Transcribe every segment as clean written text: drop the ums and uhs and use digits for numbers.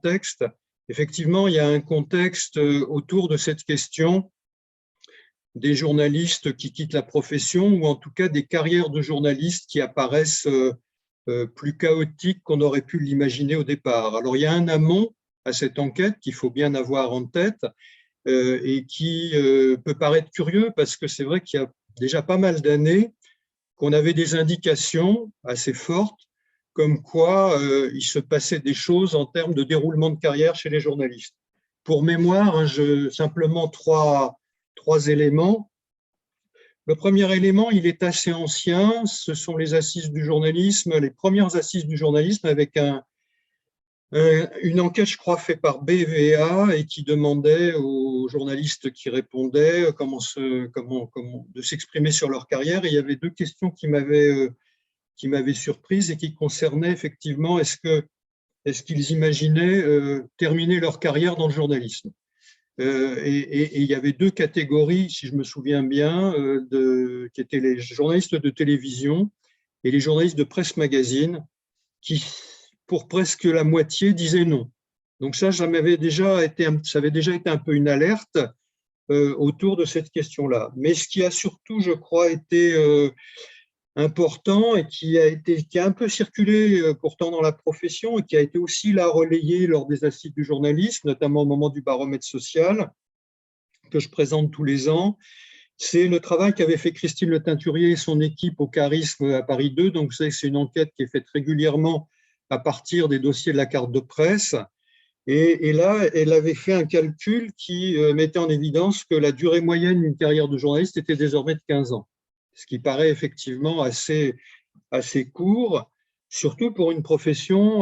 contexte. Effectivement, il y a un contexte autour de cette question des journalistes qui quittent la profession, ou en tout cas des carrières de journalistes qui apparaissent plus chaotiques qu'on aurait pu l'imaginer au départ. Alors, il y a un amont à cette enquête qu'il faut bien avoir en tête et qui peut paraître curieux parce que c'est vrai qu'il y a déjà pas mal d'années qu'on avait des indications assez fortes comme quoi il se passait des choses en termes de déroulement de carrière chez les journalistes. Pour mémoire, simplement trois éléments. Le premier élément, il est assez ancien, ce sont les assises du journalisme, les premières assises du journalisme avec une enquête, je crois, faite par BVA et qui demandait aux journalistes qui répondaient comment de s'exprimer sur leur carrière. Et il y avait deux questions qui m'avaient surprise et qui concernaient effectivement est-ce qu'ils imaginaient terminer leur carrière dans le journalisme. Et il y avait deux catégories, si je me souviens bien, qui étaient les journalistes de télévision et les journalistes de presse magazine, qui, pour presque la moitié, disaient non. Donc ça avait déjà été un peu une alerte autour de cette question-là. Mais ce qui a surtout, je crois, été important et qui a un peu circulé pourtant dans la profession et qui a été aussi là relayé lors des assises du journalisme, notamment au moment du baromètre social que je présente tous les ans. C'est le travail qu'avait fait Christine Le Teinturier et son équipe au Charisme à Paris 2. Donc, c'est une enquête qui est faite régulièrement à partir des dossiers de la carte de presse. Et là, elle avait fait un calcul qui mettait en évidence que la durée moyenne d'une carrière de journaliste était désormais de 15 ans. Ce qui paraît effectivement assez court, surtout pour une profession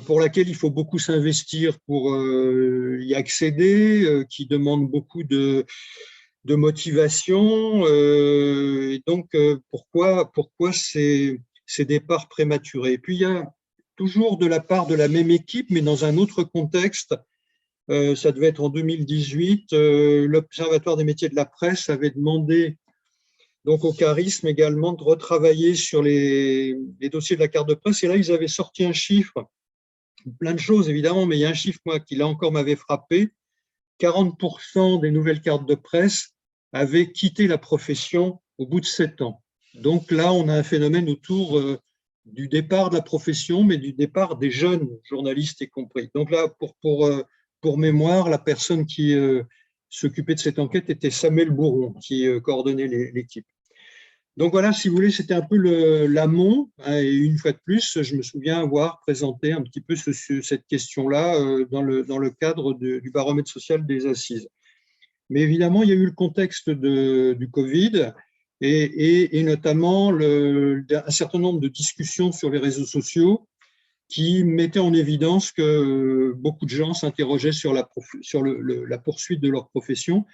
pour laquelle il faut beaucoup s'investir pour y accéder, qui demande beaucoup de motivation. Et donc, pourquoi ces départs prématurés? Et puis, il y a toujours de la part de la même équipe, mais dans un autre contexte, ça devait être en 2018, l'Observatoire des métiers de la presse avait demandé donc au Charisme également de retravailler sur les dossiers de la carte de presse. Et là, ils avaient sorti un chiffre, plein de choses évidemment, mais il y a un chiffre moi, qui là encore m'avait frappé. 40% des nouvelles cartes de presse avaient quitté la profession au bout de 7 ans. Donc là, on a un phénomène autour du départ de la profession, mais du départ des jeunes journalistes y compris. Donc là, pour mémoire, la personne qui s'occupait de cette enquête était Samuel Bourron, qui coordonnait l'équipe. Donc voilà, si vous voulez, c'était un peu l'amont. Et une fois de plus, je me souviens avoir présenté un petit peu cette question-là dans le cadre du baromètre social des assises. Mais évidemment, il y a eu le contexte du Covid et notamment un certain nombre de discussions sur les réseaux sociaux qui mettaient en évidence que beaucoup de gens s'interrogeaient sur la poursuite de leur profession.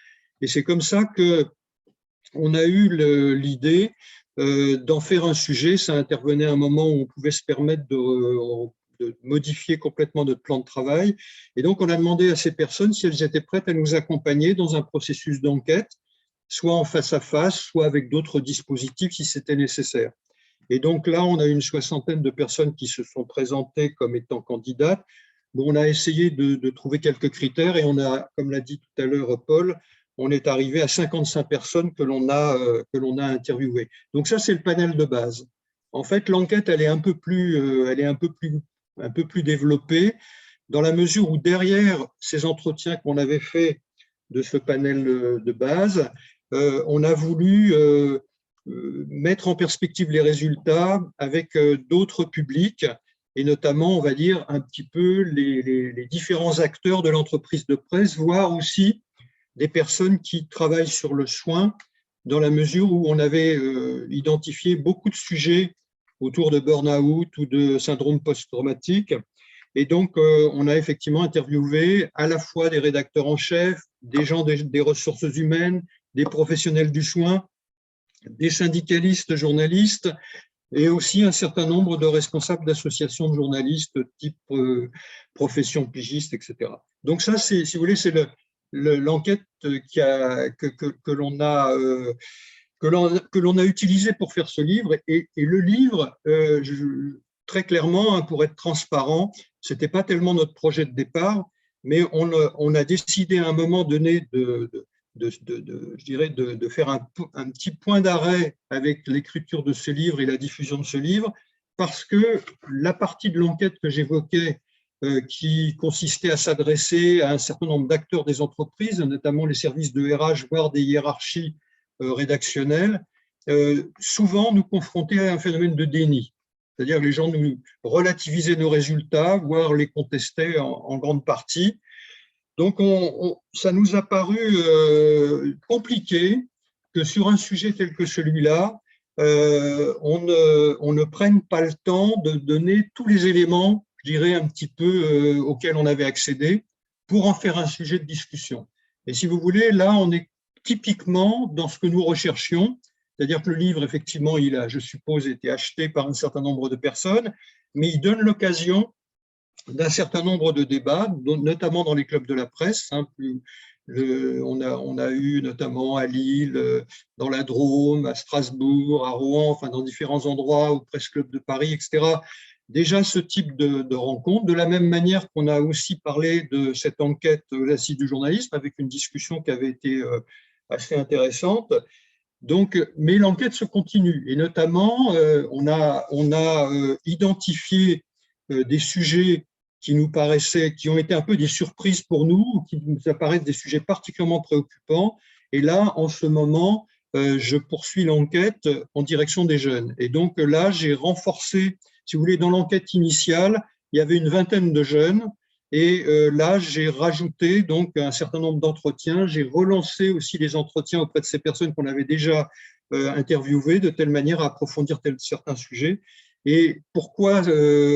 Et c'est comme ça qu'on a eu l'idée d'en faire un sujet. Ça intervenait à un moment où on pouvait se permettre de modifier complètement notre plan de travail. Et donc, on a demandé à ces personnes si elles étaient prêtes à nous accompagner dans un processus d'enquête, soit en face à face, soit avec d'autres dispositifs si c'était nécessaire. Et donc là, on a une 60aine de personnes qui se sont présentées comme étant candidates. Bon, on a essayé de trouver quelques critères et on a, comme l'a dit tout à l'heure Paul, on est arrivé à 55 personnes que l'on a interviewées. Donc ça, c'est le panel de base. En fait, l'enquête, elle est un peu plus développée dans la mesure où derrière ces entretiens qu'on avait faits de ce panel de base, on a voulu mettre en perspective les résultats avec d'autres publics et notamment, on va dire, un petit peu les différents acteurs de l'entreprise de presse, voire aussi des personnes qui travaillent sur le soin, dans la mesure où on avait identifié beaucoup de sujets autour de burn-out ou de syndrome post-traumatique. Et donc, on a effectivement interviewé à la fois des rédacteurs en chef, des gens des ressources humaines, des professionnels du soin, des syndicalistes journalistes et aussi un certain nombre de responsables d'associations de journalistes type profession pigiste, etc. Donc ça, si vous voulez, c'est l'enquête que l'on a utilisée pour faire ce livre. Et le livre, très clairement, hein, pour être transparent, ce n'était pas tellement notre projet de départ, mais on a décidé à un moment donné je dirais de faire un petit point d'arrêt avec l'écriture de ce livre et la diffusion de ce livre, parce que la partie de l'enquête que j'évoquais, qui consistait à s'adresser à un certain nombre d'acteurs des entreprises, notamment les services de RH, voire des hiérarchies rédactionnelles, souvent nous confrontait à un phénomène de déni. C'est-à-dire que les gens nous relativisaient nos résultats, voire les contestaient en grande partie. Donc, ça nous a paru compliqué que sur un sujet tel que celui-là, on ne prenne pas le temps de donner tous les éléments, je dirais, un petit peu auxquels on avait accédé pour en faire un sujet de discussion. Et si vous voulez, là, on est typiquement dans ce que nous recherchions, c'est-à-dire que le livre, effectivement, il a, je suppose, été acheté par un certain nombre de personnes, mais il donne l'occasion d'un certain nombre de débats, notamment dans les clubs de la presse. Hein, on a eu notamment à Lille, dans la Drôme, à Strasbourg, à Rouen, enfin dans différents endroits, au Presse Club de Paris, etc. Déjà ce type de rencontre, de la même manière qu'on a aussi parlé de cette enquête l'Assise du journalisme, avec une discussion qui avait été assez intéressante. Donc, mais l'enquête se continue, et notamment on a identifié des sujets qui nous paraissaient, qui ont été un peu des surprises pour nous, qui nous apparaissent des sujets particulièrement préoccupants. Et là, en ce moment, je poursuis l'enquête en direction des jeunes. Et donc là, j'ai renforcé, si vous voulez, dans l'enquête initiale, il y avait une vingtaine de jeunes. Et là, j'ai rajouté donc un certain nombre d'entretiens. J'ai relancé aussi les entretiens auprès de ces personnes qu'on avait déjà interviewées, de telle manière à approfondir certains sujets. Et pourquoi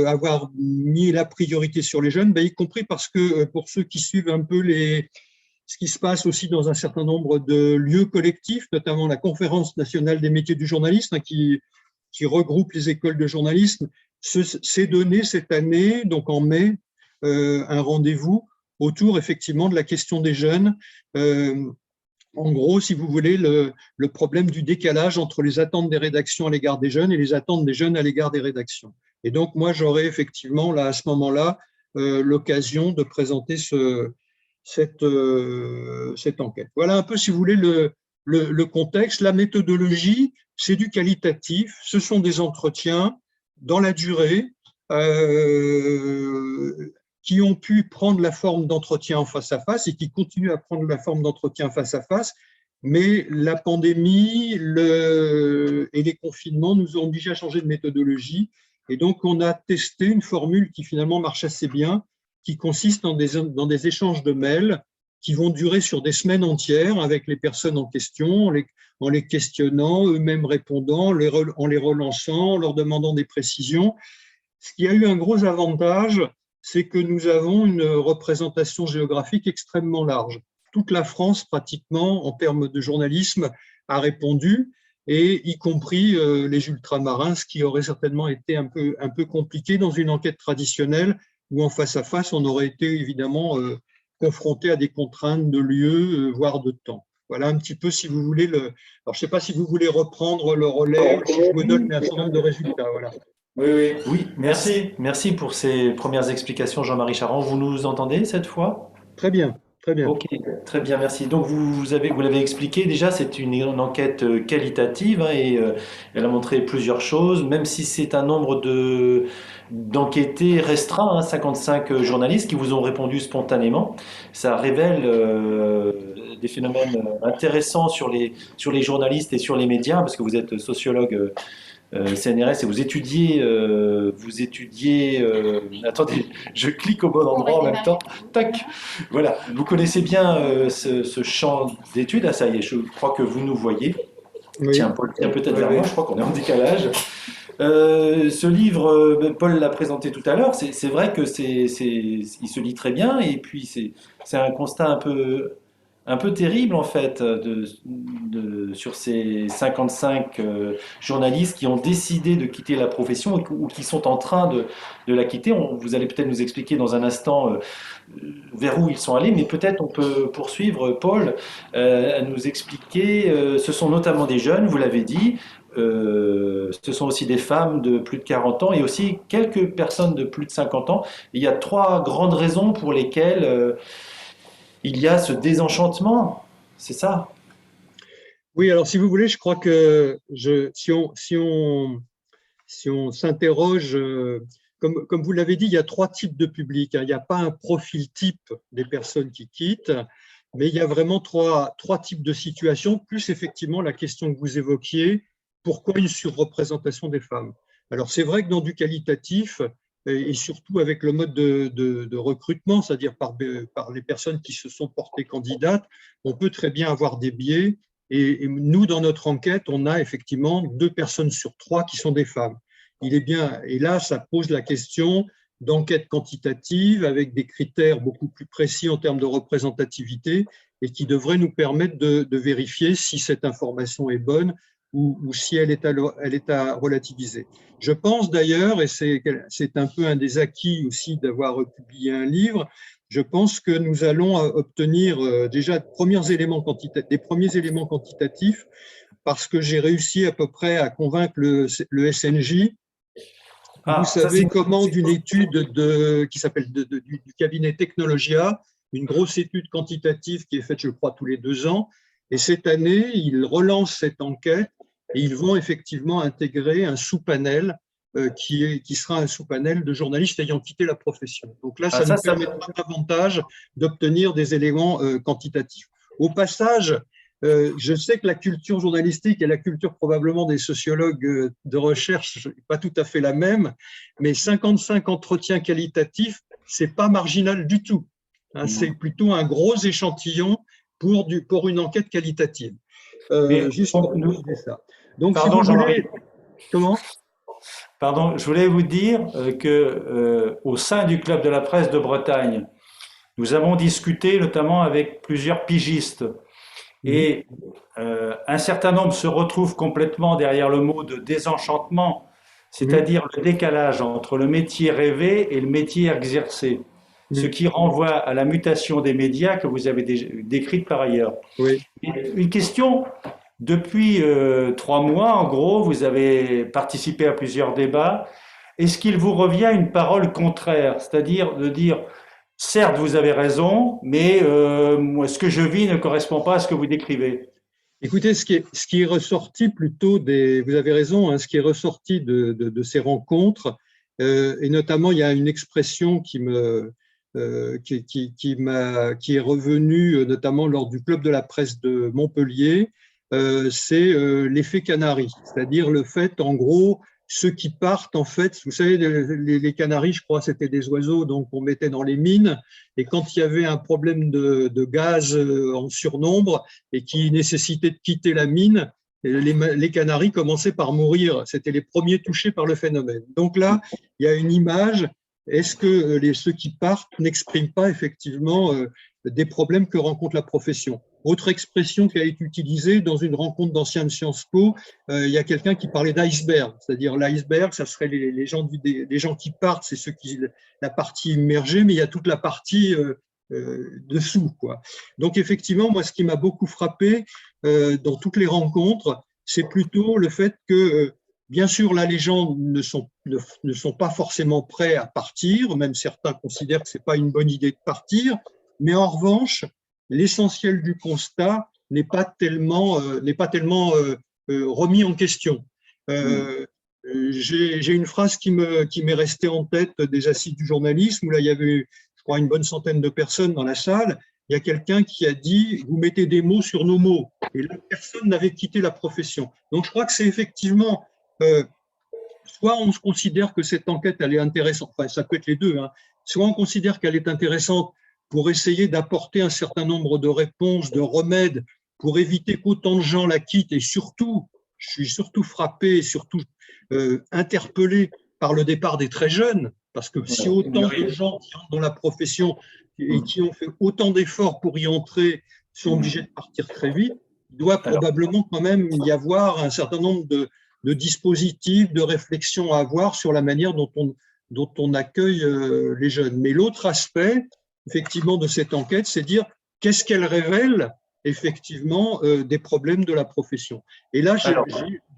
avoir mis la priorité sur les jeunes? Y compris parce que pour ceux qui suivent un peu ce qui se passe aussi dans un certain nombre de lieux collectifs, notamment la Conférence nationale des métiers du journalisme, hein, qui regroupe les écoles de journalisme, s'est donné cette année, donc en mai, un rendez-vous autour effectivement de la question des jeunes. En gros, si vous voulez, le problème du décalage entre les attentes des rédactions à l'égard des jeunes et les attentes des jeunes à l'égard des rédactions. Et donc, moi, j'aurai effectivement, là, à ce moment-là, l'occasion de présenter cette enquête. Voilà un peu, si vous voulez, le contexte. La méthodologie, c'est du qualitatif. Ce sont des entretiens dans la durée, qui ont pu prendre la forme d'entretien en face à face et qui continuent à prendre la forme d'entretien face à face. Mais la pandémie et les confinements nous ont obligés à changer de méthodologie. Et donc, on a testé une formule qui finalement marche assez bien, qui consiste dans des échanges de mails qui vont durer sur des semaines entières avec les personnes en question, en les questionnant, eux-mêmes répondant, en les relançant, en leur demandant des précisions. Ce qui a eu un gros avantage, c'est que nous avons une représentation géographique extrêmement large. Toute la France, pratiquement, en termes de journalisme, a répondu, et y compris les ultramarins, ce qui aurait certainement été un peu compliqué dans une enquête traditionnelle, où en face à face, on aurait été évidemment confronté à des contraintes de lieu, voire de temps. Voilà un petit peu, si vous voulez, alors je ne sais pas si vous voulez reprendre le relais, si je vous donne un certain nombre de résultats. Voilà. Oui, merci pour ces premières explications, Jean-Marie Charron. Vous nous entendez cette fois? Très bien, très bien. Ok, très bien, merci. Donc vous l'avez expliqué déjà, c'est une enquête qualitative, hein, et elle a montré plusieurs choses, même si c'est un nombre d'enquêtés restreint, hein, 55 journalistes qui vous ont répondu spontanément. Ça révèle des phénomènes intéressants sur les journalistes et sur les médias, parce que vous êtes sociologue CNRS, et attendez, je clique au bon endroit en même temps. Tac, voilà. Vous connaissez bien ce champ d'études. Ah, ça y est, je crois que vous nous voyez. Oui. Tiens, Paul, tiens peut-être vers moi. Je crois qu'on est en décalage. Ce livre, Paul l'a présenté tout à l'heure. C'est vrai que il se lit très bien, et puis c'est un constat un peu terrible en fait sur ces 55 journalistes qui ont décidé de quitter la profession ou qui sont en train de la quitter. Vous allez peut-être nous expliquer dans un instant vers où ils sont allés, mais peut-être on peut poursuivre, Paul, à nous expliquer. Ce sont notamment des jeunes, vous l'avez dit. ce sont aussi des femmes de plus de 40 ans et aussi quelques personnes de plus de 50 ans. Et il y a trois grandes raisons pour lesquelles il y a ce désenchantement. C'est ça. Oui, alors si vous voulez, je crois que si on s'interroge, comme vous l'avez dit, il y a trois types de publics, hein. Il n'y a pas un profil type des personnes qui quittent, mais il y a vraiment trois types de situations, plus effectivement la question que vous évoquiez, pourquoi une surreprésentation des femmes? Alors c'est vrai que dans du qualitatif, et surtout avec le mode de recrutement, c'est-à-dire par les personnes qui se sont portées candidates, on peut très bien avoir des biais. Et nous, dans notre enquête, on a effectivement 2 personnes sur 3 qui sont des femmes. Il est bien, et là, ça pose la question d'enquête quantitative avec des critères beaucoup plus précis en termes de représentativité et qui devraient nous permettre de vérifier si cette information est bonne ou si elle est à relativiser. Je pense d'ailleurs, et c'est un peu un des acquis aussi d'avoir publié un livre, je pense que nous allons obtenir déjà des premiers éléments quantitatifs parce que j'ai réussi à peu près à convaincre le SNJ. Vous savez comment d'une étude qui s'appelle du cabinet Technologia, une grosse étude quantitative qui est faite, je crois, tous les 2 ans. Et cette année, ils relancent cette enquête et ils vont effectivement intégrer un sous-panel qui sera un sous-panel de journalistes ayant quitté la profession. Donc là, ça nous permettra davantage d'obtenir des éléments quantitatifs. Au passage, je sais que la culture journalistique et la culture probablement des sociologues de recherche n'est pas tout à fait la même, mais 55 entretiens qualitatifs, c'est pas marginal du tout. Hein, c'est plutôt un gros échantillon pour une enquête qualitative. Juste pour dire ça. Donc, Pardon, si vous voulez, comment? Pardon, je voulais vous dire que au sein du Club de la presse de Bretagne, nous avons discuté notamment avec plusieurs pigistes et un certain nombre se retrouvent complètement derrière le mot de désenchantement, c'est-à-dire le décalage entre le métier rêvé et le métier exercé, ce qui renvoie à la mutation des médias que vous avez décrite par ailleurs. Oui. Une question. Depuis 3 mois, en gros, vous avez participé à plusieurs débats. Est-ce qu'il vous revient une parole contraire, c'est-à-dire de dire, certes, vous avez raison, mais moi, ce que je vis ne correspond pas à ce que vous décrivez? Écoutez, ce qui est ressorti plutôt vous avez raison, hein, ce qui est ressorti de ces rencontres, et notamment il y a une expression qui est revenue notamment lors du Club de la presse de Montpellier, c'est l'effet canari, c'est-à-dire le fait, en gros, ceux qui partent, en fait, vous savez, les canaris, je crois, c'était des oiseaux donc on mettait dans les mines, et quand il y avait un problème de gaz en surnombre et qui nécessitait de quitter la mine, les canaris commençaient par mourir. C'était les premiers touchés par le phénomène. Donc là, il y a une image. Est-ce que ceux qui partent n'expriment pas effectivement des problèmes que rencontre la profession? Autre expression qui a été utilisée dans une rencontre d'anciens de Sciences Po, il y a quelqu'un qui parlait d'iceberg, c'est-à-dire l'iceberg, ça serait les gens qui partent, c'est la partie immergée, mais il y a toute la partie dessous, quoi. Donc effectivement, moi, ce qui m'a beaucoup frappé dans toutes les rencontres, c'est plutôt le fait que bien sûr, là, les gens ne sont pas forcément prêts à partir, même certains considèrent que ce n'est pas une bonne idée de partir, mais en revanche, l'essentiel du constat n'est pas tellement remis en question. J'ai une phrase qui m'est restée en tête des assises du journalisme, où là, il y avait, je crois, une bonne centaine de personnes dans la salle. Il y a quelqu'un qui a dit « vous mettez des mots sur nos mots ». Et là, personne n'avait quitté la profession. Donc, je crois que c'est effectivement… soit on considère que cette enquête elle est intéressante, enfin ça peut être les deux, hein. Soit on considère qu'elle est intéressante pour essayer d'apporter un certain nombre de réponses, de remèdes, pour éviter qu'autant de gens la quittent, et surtout, je suis surtout frappé et surtout interpellé par le départ des très jeunes, parce que si autant de gens qui entrent dans la profession et qui ont fait autant d'efforts pour y entrer sont obligés de partir très vite, il doit probablement quand même y avoir un certain nombre de dispositifs, de réflexions à avoir sur la manière dont on accueille les jeunes. Mais l'autre aspect, effectivement, de cette enquête, c'est dire qu'est-ce qu'elle révèle effectivement des problèmes de la profession. Et là, Alors,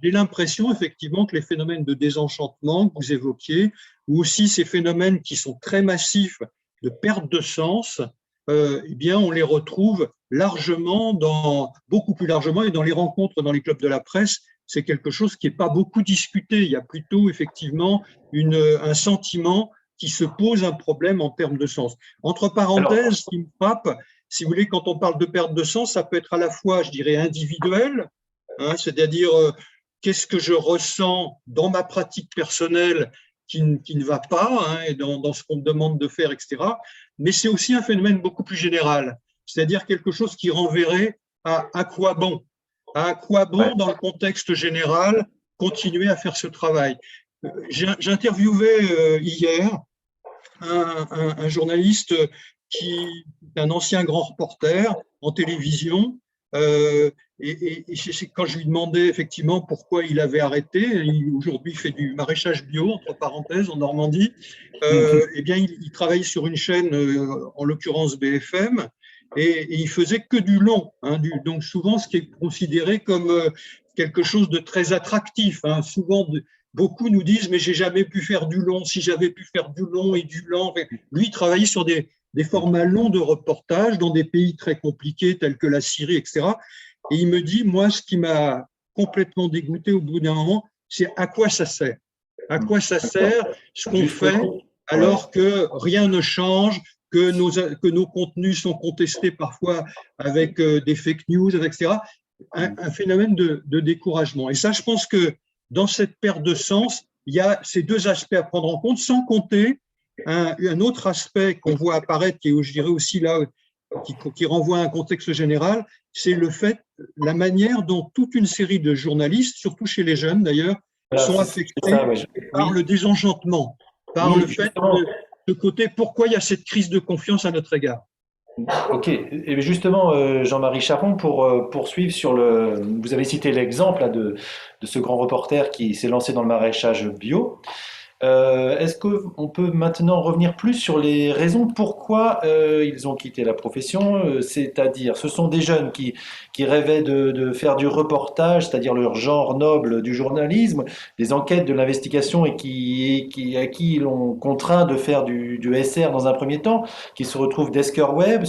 j'ai l'impression effectivement que les phénomènes de désenchantement que vous évoquiez, ou aussi ces phénomènes qui sont très massifs de perte de sens, eh bien, on les retrouve largement, beaucoup plus largement, et dans les rencontres dans les clubs de la presse, c'est quelque chose qui n'est pas beaucoup discuté. Il y a plutôt effectivement un sentiment qui se pose un problème en termes de sens. Entre alors, parenthèses, ce qui me frappe, si vous voulez, quand on parle de perte de sens, ça peut être à la fois, je dirais, individuel, hein, c'est-à-dire qu'est-ce que je ressens dans ma pratique personnelle qui ne va pas, hein, et dans ce qu'on me demande de faire, etc. Mais c'est aussi un phénomène beaucoup plus général, c'est-à-dire quelque chose qui renverrait à quoi bon, à quoi ouais. bon dans le contexte général continuer à faire ce travail. J'interviewais hier un journaliste qui est un ancien grand reporter en télévision. Et quand je lui demandais effectivement pourquoi il avait arrêté, aujourd'hui il fait du maraîchage bio, entre parenthèses, en Normandie, eh bien il travaille sur une chaîne, en l'occurrence BFM, et il faisait que du long, hein, donc souvent ce qui est considéré comme quelque chose de très attractif, hein, souvent beaucoup nous disent, mais j'ai jamais pu faire du long. Si j'avais pu faire du long et du lent. Lui, il travaillait sur des formats longs de reportage dans des pays très compliqués tels que la Syrie, etc. Et il me dit, moi, ce qui m'a complètement dégoûté au bout d'un moment, c'est à quoi ça sert? À quoi ça sert ce qu'on fait Justement, ouais. alors que rien ne change, que nos contenus sont contestés parfois avec des fake news, etc. Un phénomène de découragement. Et ça, je pense que dans cette perte de sens, il y a ces deux aspects à prendre en compte, sans compter un autre aspect qu'on voit apparaître, qui est, je dirais aussi là, qui renvoie à un contexte général, c'est le fait, la manière dont toute une série de journalistes, surtout chez les jeunes d'ailleurs, Voilà, sont c'est affectés ça, ouais. par Oui, le désenchantement, par le oui, fait justement. de côté, pourquoi il y a cette crise de confiance à notre égard. Ok, et justement, Jean-Marie Charon, pour poursuivre sur le... Vous avez cité l'exemple là, de ce grand reporter qui s'est lancé dans le maraîchage bio. Est-ce qu'on peut maintenant revenir plus sur les raisons pourquoi ils ont quitté la profession? C'est-à-dire, ce sont des jeunes qui rêvaient de faire du reportage, c'est-à-dire leur genre noble du journalisme, des enquêtes, de l'investigation et à qui ils l'ont contraint de faire du SR dans un premier temps, qui se retrouvent desker web.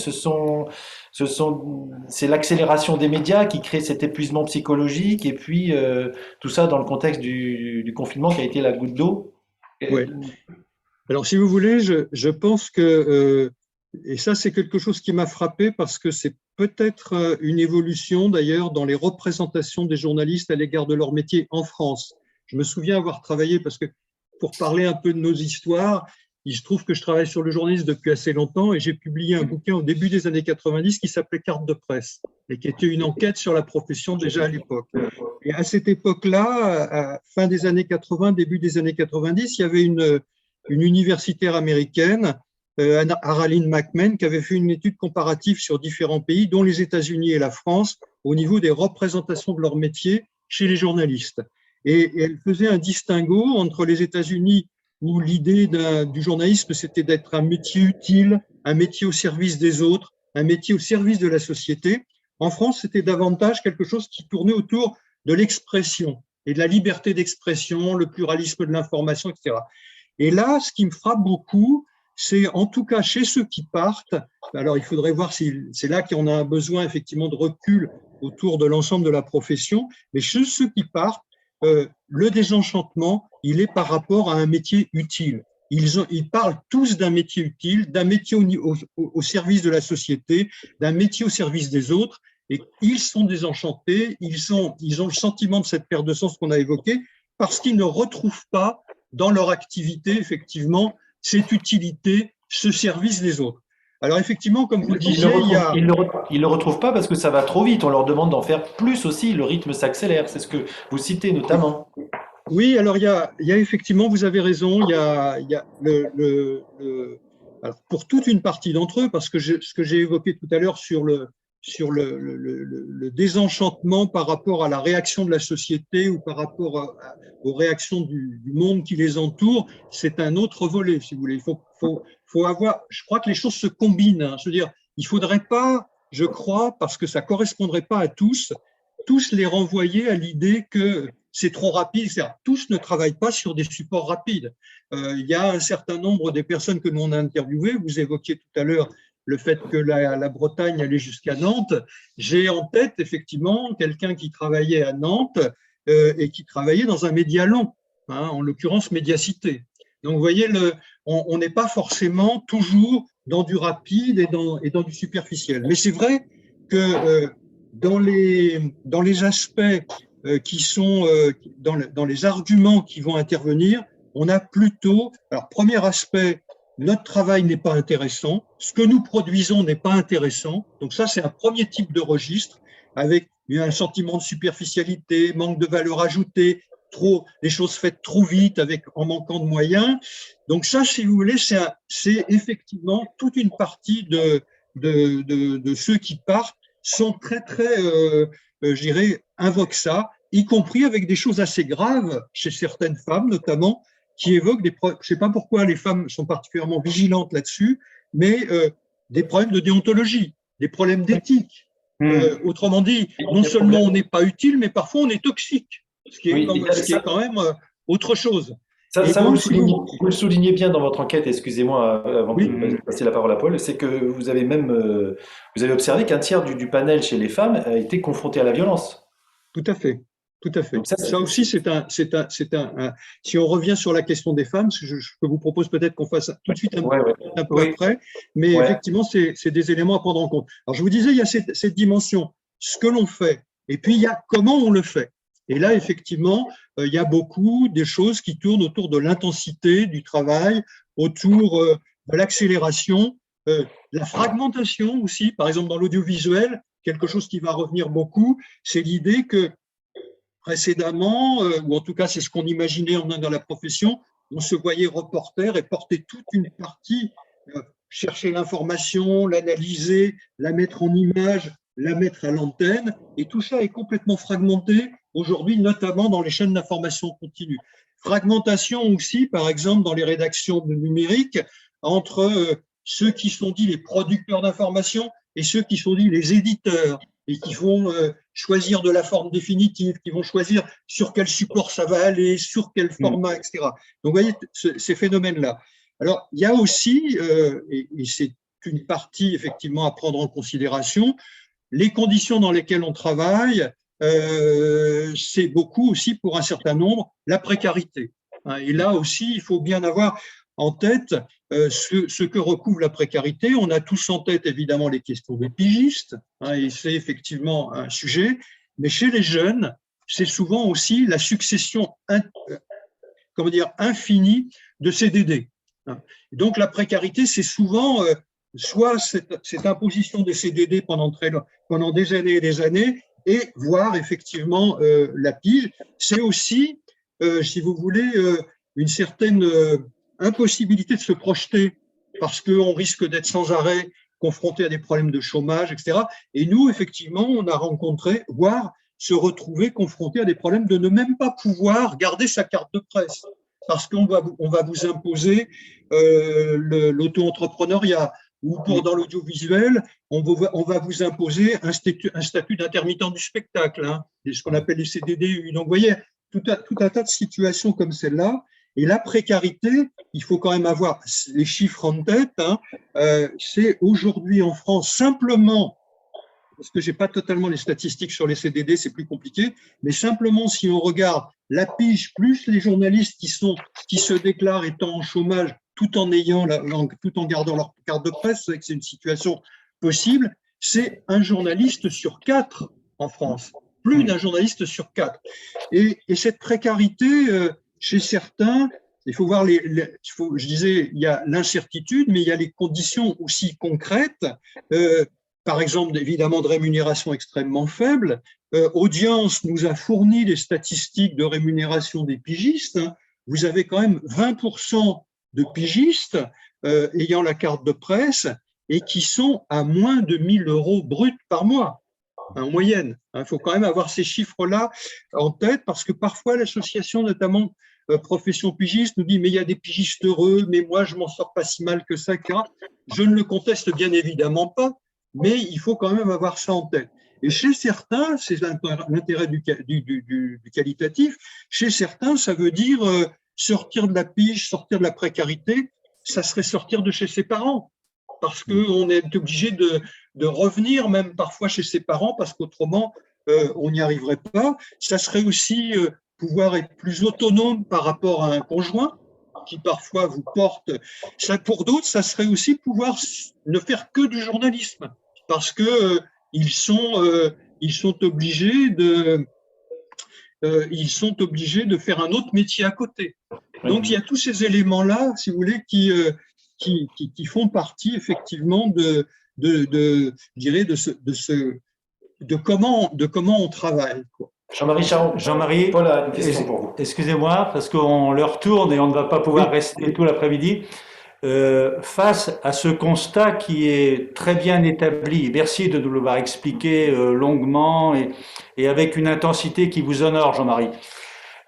C'est l'accélération des médias qui crée cet épuisement psychologique et puis tout ça dans le contexte du confinement qui a été la goutte d'eau. Oui. Alors, si vous voulez, je pense que, et ça c'est quelque chose qui m'a frappé parce que c'est peut-être une évolution d'ailleurs dans les représentations des journalistes à l'égard de leur métier en France. Je me souviens avoir travaillé, parce que pour parler un peu de nos histoires, il se trouve que je travaille sur le journalisme depuis assez longtemps et j'ai publié un bouquin au début des années 90 qui s'appelait Carte de presse et qui était une enquête sur la profession déjà à l'époque. Et à cette époque-là, à fin des années 80, début des années 90, il y avait une universitaire américaine, Araline McMahon, qui avait fait une étude comparative sur différents pays, dont les États-Unis et la France, au niveau des représentations de leur métier chez les journalistes. Et elle faisait un distinguo entre les États-Unis, où l'idée du journalisme, c'était d'être un métier utile, un métier au service des autres, un métier au service de la société. En France, c'était davantage quelque chose qui tournait autour de l'expression et de la liberté d'expression, le pluralisme de l'information, etc. Et là, ce qui me frappe beaucoup, c'est en tout cas chez ceux qui partent, alors il faudrait voir si c'est là qu'on a un besoin effectivement de recul autour de l'ensemble de la profession, mais chez ceux qui partent, le désenchantement, il est par rapport à un métier utile. Ils parlent tous d'un métier utile, d'un métier au service de la société, d'un métier au service des autres, et ils sont désenchantés, ils ont le sentiment de cette perte de sens qu'on a évoquée, parce qu'ils ne retrouvent pas dans leur activité, effectivement, cette utilité, ce service des autres. Alors, effectivement, comme vous le disiez, il y a… Ils le retrouvent pas parce que ça va trop vite. On leur demande d'en faire plus aussi. Le rythme s'accélère. C'est ce que vous citez notamment. Oui, alors il y a effectivement, vous avez raison, il y a alors pour toute une partie d'entre eux, parce que ce que j'ai évoqué tout à l'heure sur le désenchantement par rapport à la réaction de la société ou par rapport aux réactions du monde qui les entoure, c'est un autre volet, si vous voulez. Faut avoir, je crois que les choses se combinent, hein. Je veux dire, il faudrait pas je crois, parce que ça ne correspondrait pas à tous les renvoyer à l'idée que c'est trop rapide. Tous ne travaillent pas sur des supports rapides. Il y a un certain nombre des personnes que nous on a interviewées. Vous évoquiez tout à l'heure le fait que la Bretagne allait jusqu'à Nantes. J'ai en tête effectivement quelqu'un qui travaillait à Nantes et qui travaillait dans un média long, hein, en l'occurrence Médiacité. Donc vous voyez, on n'est pas forcément toujours dans du rapide et dans du superficiel. Mais c'est vrai que dans les aspects qui sont dans les arguments qui vont intervenir, on a plutôt, alors premier aspect, notre travail n'est pas intéressant, ce que nous produisons n'est pas intéressant, donc ça c'est un premier type de registre avec un sentiment de superficialité, manque de valeur ajoutée, les choses faites trop vite en manquant de moyens. Donc ça, si vous voulez, c'est effectivement toute une partie de ceux qui partent sont très, je dirais, invoquent ça, y compris avec des choses assez graves chez certaines femmes, notamment, qui évoquent je ne sais pas pourquoi les femmes sont particulièrement vigilantes là-dessus, mais des problèmes de déontologie, des problèmes d'éthique. Autrement dit, non seulement on n'est pas utile, mais parfois on est toxique, ce qui est quand même autre chose. Ça vous le soulignez bien dans votre enquête, excusez-moi, avant de passer la parole à Paul, c'est que vous avez vous avez observé qu'un tiers du panel chez les femmes a été confronté à la violence. Tout à fait. Tout à fait. Donc ça aussi, si on revient sur la question des femmes, je vous propose peut-être qu'on fasse tout de suite un peu après, mais effectivement, c'est des éléments à prendre en compte. Alors, je vous disais, il y a cette dimension, ce que l'on fait, et puis il y a comment on le fait. Et là, effectivement, il y a beaucoup des choses qui tournent autour de l'intensité du travail, autour de l'accélération, la fragmentation aussi, par exemple dans l'audiovisuel, quelque chose qui va revenir beaucoup, c'est l'idée que précédemment, ou en tout cas c'est ce qu'on imaginait dans la profession, on se voyait reporter et porter toute une partie, chercher l'information, l'analyser, la mettre en image, la mettre à l'antenne, et tout ça est complètement fragmenté aujourd'hui, notamment dans les chaînes d'information continue. Fragmentation aussi, par exemple, dans les rédactions numériques, entre ceux qui sont dits les producteurs d'information et ceux qui sont dits les éditeurs, et qui vont choisir de la forme définitive, qui vont choisir sur quel support ça va aller, sur quel format, etc. Donc, vous voyez, ces phénomènes-là. Alors, il y a aussi, et c'est une partie effectivement à prendre en considération, les conditions dans lesquelles on travaille, c'est beaucoup aussi pour un certain nombre la précarité. Et là aussi, il faut bien avoir en tête ce que recouvre la précarité. On a tous en tête évidemment les questions des pigistes, et c'est effectivement un sujet, mais chez les jeunes, c'est souvent aussi la succession infinie de CDD. Donc la précarité, c'est souvent soit cette imposition des CDD pendant des années et des années, et voire effectivement la pige. C'est aussi, si vous voulez, une certaine impossibilité de se projeter parce qu'on risque d'être sans arrêt confronté à des problèmes de chômage, etc. Et nous, effectivement, on a rencontré, voire se retrouver confronté à des problèmes de ne même pas pouvoir garder sa carte de presse parce qu'on va vous imposer l'auto-entrepreneuriat, ou dans l'audiovisuel, on va vous imposer un statut d'intermittent du spectacle, ce qu'on appelle les CDD. Donc, vous voyez, tout un tas de situations comme celle-là. Et la précarité, il faut quand même avoir les chiffres en tête, c'est aujourd'hui en France simplement, parce que je n'ai pas totalement les statistiques sur les CDD, c'est plus compliqué, mais simplement si on regarde la pige plus les journalistes qui se déclarent étant en chômage tout en gardant leur carte de presse, c'est que c'est une situation possible, c'est un journaliste sur 4 en France, plus d'un journaliste sur 4. Et cette précarité, chez certains, il faut voir je disais, il y a l'incertitude, mais il y a les conditions aussi concrètes, par exemple, évidemment, de rémunération extrêmement faible. Audience nous a fourni les statistiques de rémunération des pigistes. Vous avez quand même 20% de pigistes ayant la carte de presse et qui sont à moins de 1 000 € bruts par mois, en moyenne. Il faut quand même avoir ces chiffres-là en tête parce que parfois l'association, notamment Profession Pigiste, nous dit mais il y a des pigistes heureux, mais moi je m'en sors pas si mal que ça, etc. Je ne le conteste bien évidemment pas, mais il faut quand même avoir ça en tête. Et chez certains, c'est l'intérêt du qualitatif, chez certains, ça veut dire sortir de la pige, sortir de la précarité, ça serait sortir de chez ses parents, parce qu'on est obligé de revenir même parfois chez ses parents, parce qu'autrement, on n'y arriverait pas. Ça serait aussi pouvoir être plus autonome par rapport à un conjoint qui parfois vous porte. Ça, pour d'autres, ça serait aussi pouvoir ne faire que du journalisme, parce que ils sont obligés de faire un autre métier à côté. Donc il y a tous ces éléments-là, si vous voulez, qui font partie effectivement je dirais de comment on travaille, quoi. Jean-Marie Charon. Jean-Marie, Paul a une question pour vous. excusez-moi, parce qu'on leur tourne et on ne va pas pouvoir Oui. rester tout l'après-midi. Face à ce constat qui est très bien établi, et merci de nous l'avoir expliqué longuement et avec une intensité qui vous honore, Jean-Marie.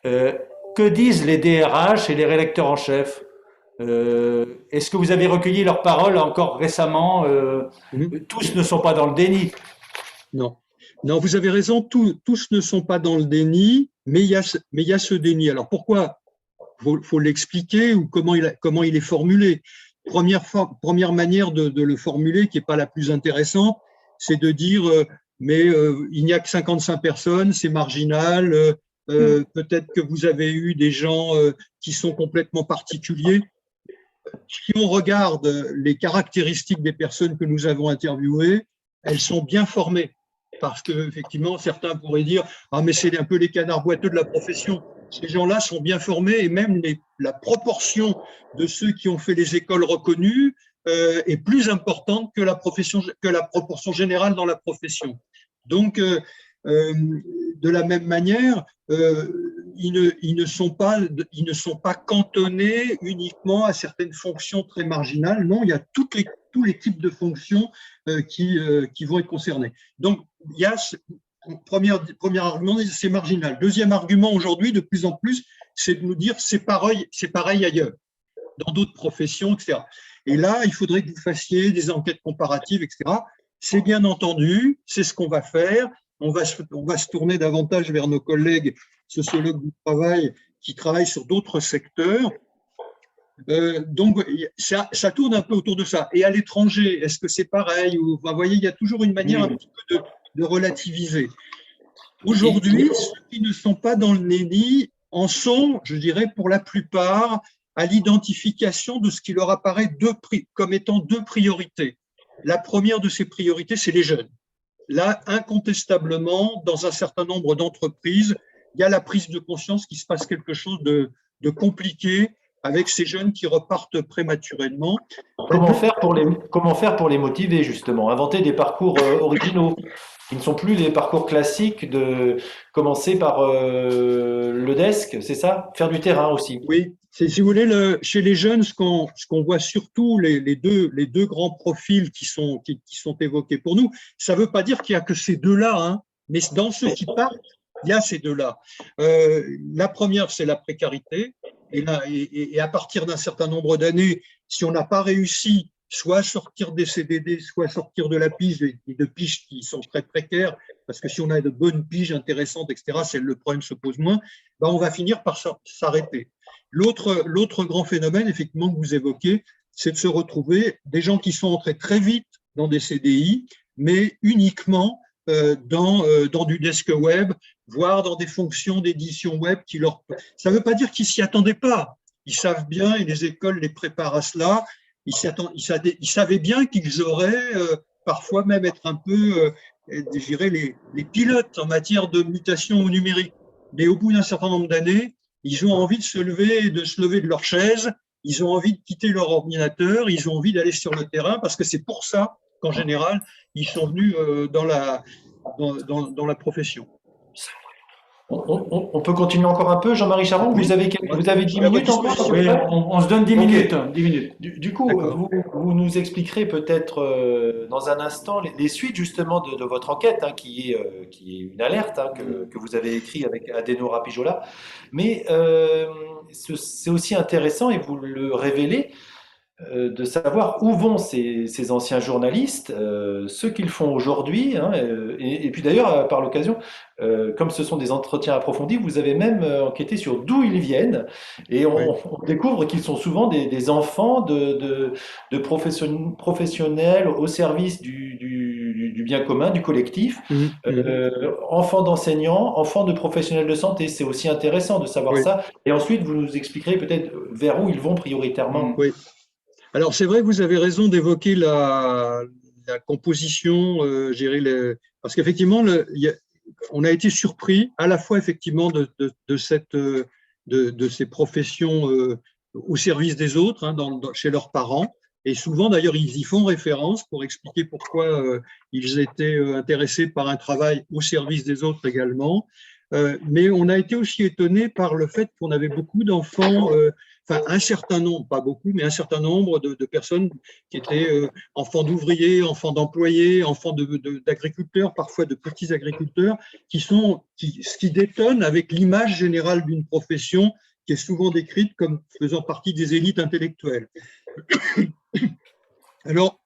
Que disent les DRH et les rédacteurs en chef? Est-ce que vous avez recueilli leurs paroles encore récemment? Tous ne sont pas dans le déni. Non. Non, vous avez raison, tous ne sont pas dans le déni, mais il y a ce déni. Alors pourquoi? Faut l'expliquer ou comment il est formulé. Première manière de le formuler, qui n'est pas la plus intéressante, c'est de dire il n'y a que 55 personnes, c'est marginal, peut-être que vous avez eu des gens qui sont complètement particuliers. Si on regarde les caractéristiques des personnes que nous avons interviewées, elles sont bien formées. Parce que effectivement, certains pourraient dire ah mais c'est un peu les canards boiteux de la profession. Ces gens-là sont bien formés et même la proportion de ceux qui ont fait les écoles reconnues est plus importante que la proportion générale dans la profession. Donc, de la même manière, ils ne sont pas cantonnés uniquement à certaines fonctions très marginales. Non, il y a tous les types de fonctions qui vont être concernés. Donc, il y a premier argument, c'est marginal. Deuxième argument aujourd'hui, de plus en plus, c'est de nous dire c'est pareil ailleurs, dans d'autres professions, etc. Et là, il faudrait que vous fassiez des enquêtes comparatives, etc. C'est bien entendu, c'est ce qu'on va faire. On va se tourner davantage vers nos collègues sociologues du travail qui travaillent sur d'autres secteurs. Donc, ça tourne un peu autour de ça. Et à l'étranger, est-ce que c'est pareil? Vous voyez, il y a toujours une manière un petit peu de relativiser. Aujourd'hui, ceux qui ne sont pas dans le déni en sont, je dirais, pour la plupart, à l'identification de ce qui leur apparaît comme étant deux priorités. La première de ces priorités, c'est les jeunes. Là, incontestablement, dans un certain nombre d'entreprises, il y a la prise de conscience qu'il se passe quelque chose de compliqué avec ces jeunes qui repartent prématurément. Comment faire pour les motiver, justement? Inventer des parcours originaux, qui ne sont plus les parcours classiques de commencer par le desk, c'est ça? Faire du terrain aussi. Oui, si vous voulez, chez les jeunes, ce qu'on voit surtout, les deux grands profils qui sont évoqués pour nous, ça ne veut pas dire qu'il n'y a que ces deux-là, hein, mais dans ceux qui partent, il y a ces deux-là. La première, c'est la précarité. Et à partir d'un certain nombre d'années, si on n'a pas réussi soit à sortir des CDD, soit à sortir de la pige, et de piges qui sont très précaires, parce que si on a de bonnes piges intéressantes, etc., le problème se pose moins, ben on va finir par s'arrêter. L'autre grand phénomène, effectivement, que vous évoquez, c'est de se retrouver des gens qui sont entrés très vite dans des CDI, mais uniquement dans du desk web, voire dans des fonctions d'édition web Ça ne veut pas dire qu'ils s'y attendaient pas. Ils savent bien, et les écoles les préparent à cela. Ils savaient bien qu'ils auraient parfois même être un peu, je dirais, les pilotes en matière de mutation au numérique. Mais au bout d'un certain nombre d'années, ils ont envie de se lever de leur chaise, ils ont envie de quitter leur ordinateur, ils ont envie d'aller sur le terrain, parce que c'est pour ça qu'en général, ils sont venus dans la profession. On peut continuer encore un peu, Jean-Marie Charon? Oui. Vous avez 10 minutes encore? Oui, on se donne 10 minutes. 10 minutes. Du coup, vous nous expliquerez peut-être dans un instant les suites justement de votre enquête, hein, qui est une alerte, hein, que vous avez écrit avec Adeno Rapijola. Mais c'est aussi intéressant, et vous le révélez, de savoir où vont ces anciens journalistes, ce qu'ils font aujourd'hui, hein, et puis d'ailleurs, par l'occasion, comme ce sont des entretiens approfondis, vous avez même enquêté sur d'où ils viennent, et Oui. on découvre qu'ils sont souvent des enfants de professionnels au service du bien commun, du collectif, enfants d'enseignants, enfants de professionnels de santé. C'est aussi intéressant de savoir Oui. ça. Et ensuite, vous nous expliquerez peut-être vers où ils vont prioritairement. Oui. Alors, c'est vrai que vous avez raison d'évoquer la composition, je dirais parce qu'effectivement, on a été surpris à la fois effectivement de ces professions au service des autres, hein, chez leurs parents. Et souvent, d'ailleurs, ils y font référence pour expliquer pourquoi ils étaient intéressés par un travail au service des autres également. Mais on a été aussi étonné par le fait qu'on avait beaucoup d'enfants, enfin un certain nombre, pas beaucoup, mais un certain nombre de personnes qui étaient enfants d'ouvriers, enfants d'employés, enfants d'agriculteurs, parfois de petits agriculteurs, ce qui détonne avec l'image générale d'une profession qui est souvent décrite comme faisant partie des élites intellectuelles. Alors,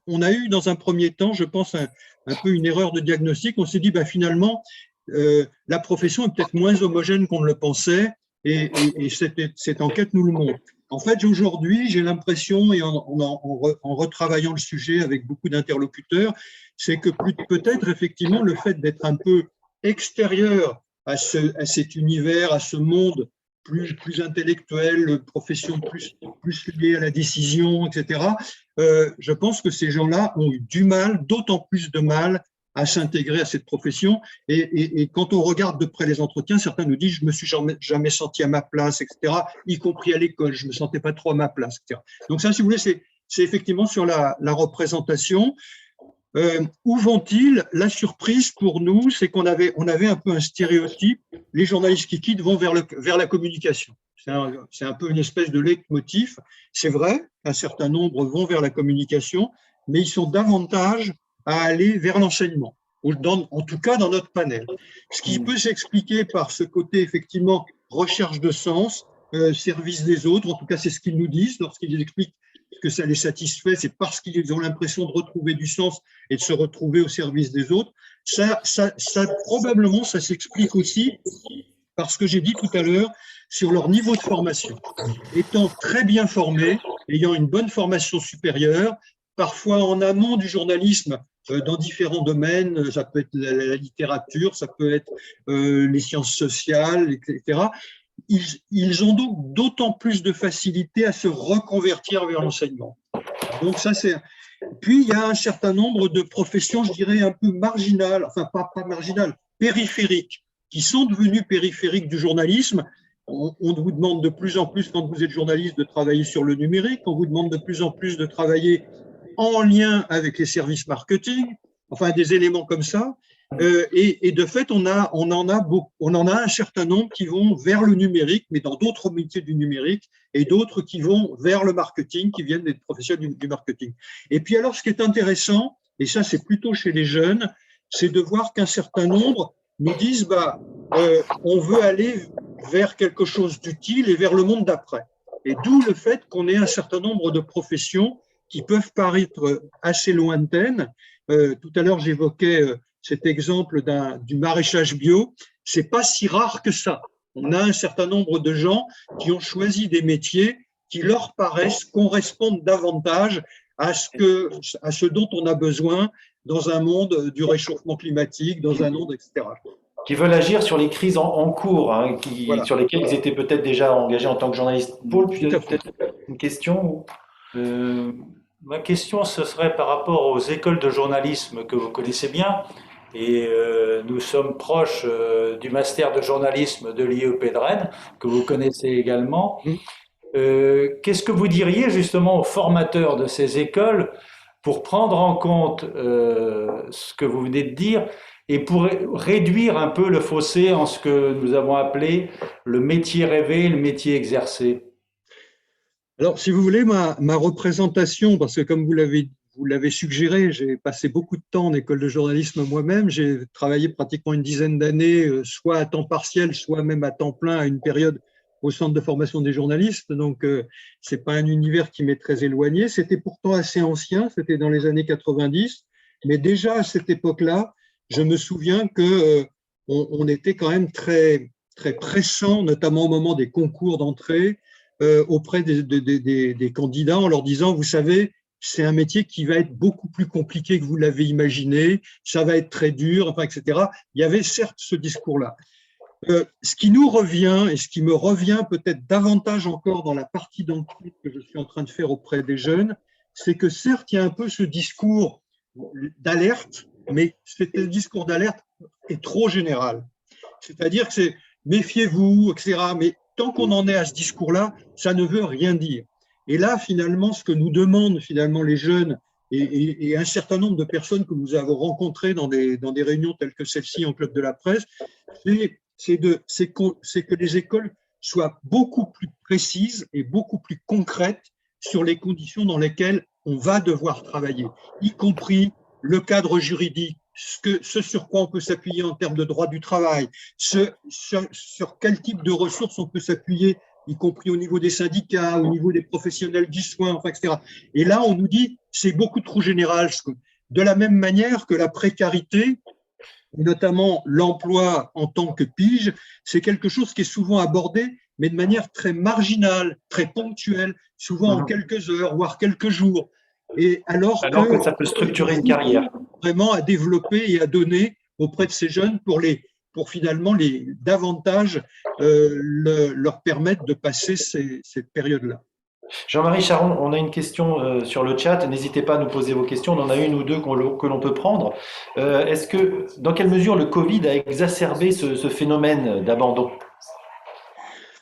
on a eu dans un premier temps, je pense, un peu une erreur de diagnostic. On s'est dit, bah, finalement, la profession est peut-être moins homogène qu'on ne le pensait, et cette enquête nous le montre. En fait, aujourd'hui, j'ai l'impression, et en retravaillant le sujet avec beaucoup d'interlocuteurs, c'est que peut-être effectivement le fait d'être un peu extérieur à cet univers, à ce monde plus intellectuel, profession plus liée à la décision, etc. Je pense que ces gens-là ont eu du mal, d'autant plus de mal à s'intégrer à cette profession. Et quand on regarde de près les entretiens, certains nous disent « je me suis jamais senti à ma place, etc. », y compris à l'école, je ne me sentais pas trop à ma place, etc. Donc ça, si vous voulez, c'est effectivement sur la représentation. Où vont-ils? La surprise pour nous, c'est qu'on avait un peu un stéréotype. Les journalistes qui quittent vont vers la communication. C'est un peu une espèce de leitmotiv. C'est vrai qu'un certain nombre vont vers la communication, mais ils sont davantage à aller vers l'enseignement, en tout cas dans notre panel. Ce qui peut s'expliquer par ce côté, effectivement, recherche de sens, service des autres, en tout cas c'est ce qu'ils nous disent lorsqu'ils expliquent que ça les satisfait, c'est parce qu'ils ont l'impression de retrouver du sens et de se retrouver au service des autres. Probablement, ça s'explique aussi par ce que j'ai dit tout à l'heure sur leur niveau de formation. Étant très bien formés, ayant une bonne formation supérieure, parfois en amont du journalisme, dans différents domaines, ça peut être la littérature, ça peut être les sciences sociales, etc., ils ont donc d'autant plus de facilité à se reconvertir vers l'enseignement. Donc ça, c'est. Puis il y a un certain nombre de professions, je dirais un peu marginales, enfin pas marginales, périphériques, qui sont devenues périphériques du journalisme. On vous demande de plus en plus, quand vous êtes journaliste, de travailler sur le numérique. On vous demande de plus en plus de travailler en lien avec les services marketing, enfin des éléments comme ça. Et de fait, on en a un certain nombre qui vont vers le numérique, mais dans d'autres métiers du numérique, et d'autres qui vont vers le marketing, qui viennent des professionnels du marketing. Et puis alors, ce qui est intéressant, et ça c'est plutôt chez les jeunes, c'est de voir qu'un certain nombre nous disent on veut aller vers quelque chose d'utile et vers le monde d'après. Et d'où le fait qu'on ait un certain nombre de professions qui peuvent paraître assez lointaines. Tout à l'heure, j'évoquais cet exemple du maraîchage bio. C'est pas si rare que ça. On a un certain nombre de gens qui ont choisi des métiers qui leur paraissent correspondent davantage à ce dont on a besoin dans un monde du réchauffement climatique, dans un monde, etc. Qui veulent agir sur les crises en cours, hein, Voilà. sur lesquelles ils étaient peut-être déjà engagés en tant que journalistes. Paul, peut-être une question Ma question, ce serait par rapport aux écoles de journalisme que vous connaissez bien. Et nous sommes proches du master de journalisme de l'IEP de Rennes, que vous connaissez également. Qu'est-ce que vous diriez justement aux formateurs de ces écoles pour prendre en compte ce que vous venez de dire et pour réduire un peu le fossé en ce que nous avons appelé le métier rêvé, le métier exercé? Alors, si vous voulez, ma représentation, parce que comme vous l'avez suggéré, j'ai passé beaucoup de temps en école de journalisme moi-même. J'ai travaillé pratiquement une dizaine d'années, soit à temps partiel, soit même à temps plein, à une période au centre de formation des journalistes, donc c'est pas un univers qui m'est très éloigné. C'était pourtant assez ancien, c'était dans les années 90, mais déjà à cette époque-là, je me souviens que on était quand même très très pressant, notamment au moment des concours d'entrée, auprès des candidats en leur disant, vous savez, c'est un métier qui va être beaucoup plus compliqué que vous l'avez imaginé, ça va être très dur, enfin, etc. Il y avait certes ce discours-là. Ce qui nous revient, et ce qui me revient peut-être davantage encore dans la partie d'enquête que je suis en train de faire auprès des jeunes, c'est que certes, il y a un peu ce discours d'alerte, mais ce discours d'alerte est trop général. C'est-à-dire que c'est méfiez-vous, etc. Mais tant qu'on en est à ce discours-là, ça ne veut rien dire. Et là, finalement, ce que nous demandent finalement les jeunes et un certain nombre de personnes que nous avons rencontrées dans des réunions telles que celle-ci en Club de la Presse, c'est que les écoles soient beaucoup plus précises et beaucoup plus concrètes sur les conditions dans lesquelles on va devoir travailler, y compris le cadre juridique, ce sur quoi on peut s'appuyer en termes de droit du travail, sur quel type de ressources on peut s'appuyer, y compris au niveau des syndicats, au niveau des professionnels du soin, enfin, etc. Et là, on nous dit c'est beaucoup trop général. De la même manière que la précarité, notamment l'emploi en tant que pige, c'est quelque chose qui est souvent abordé, mais de manière très marginale, très ponctuelle, souvent en quelques heures, voire quelques jours. Et alors que ça peut structurer une carrière. Vraiment à développer et à donner auprès de ces jeunes pour finalement davantage leur permettre de passer cette période-là. Jean-Marie Charon, on a une question sur le chat. N'hésitez pas à nous poser vos questions. On en a une ou deux que l'on peut prendre. Dans quelle mesure le Covid a exacerbé ce phénomène d'abandon?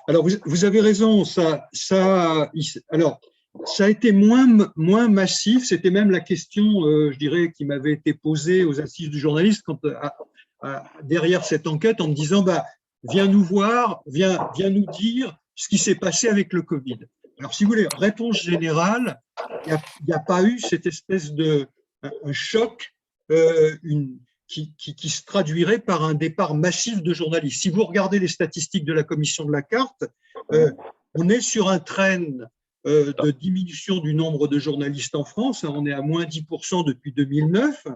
Alors, vous avez raison. Alors, ça a été moins massif. C'était même la question, je dirais, qui m'avait été posée aux assises du journaliste derrière cette enquête en me disant, viens nous voir, viens nous dire ce qui s'est passé avec le Covid. Alors, si vous voulez, réponse générale, il n'y a pas eu cette espèce un choc qui se traduirait par un départ massif de journalistes. Si vous regardez les statistiques de la commission de la carte, on est sur un trend de diminution du nombre de journalistes en France. On est à moins 10% depuis 2009,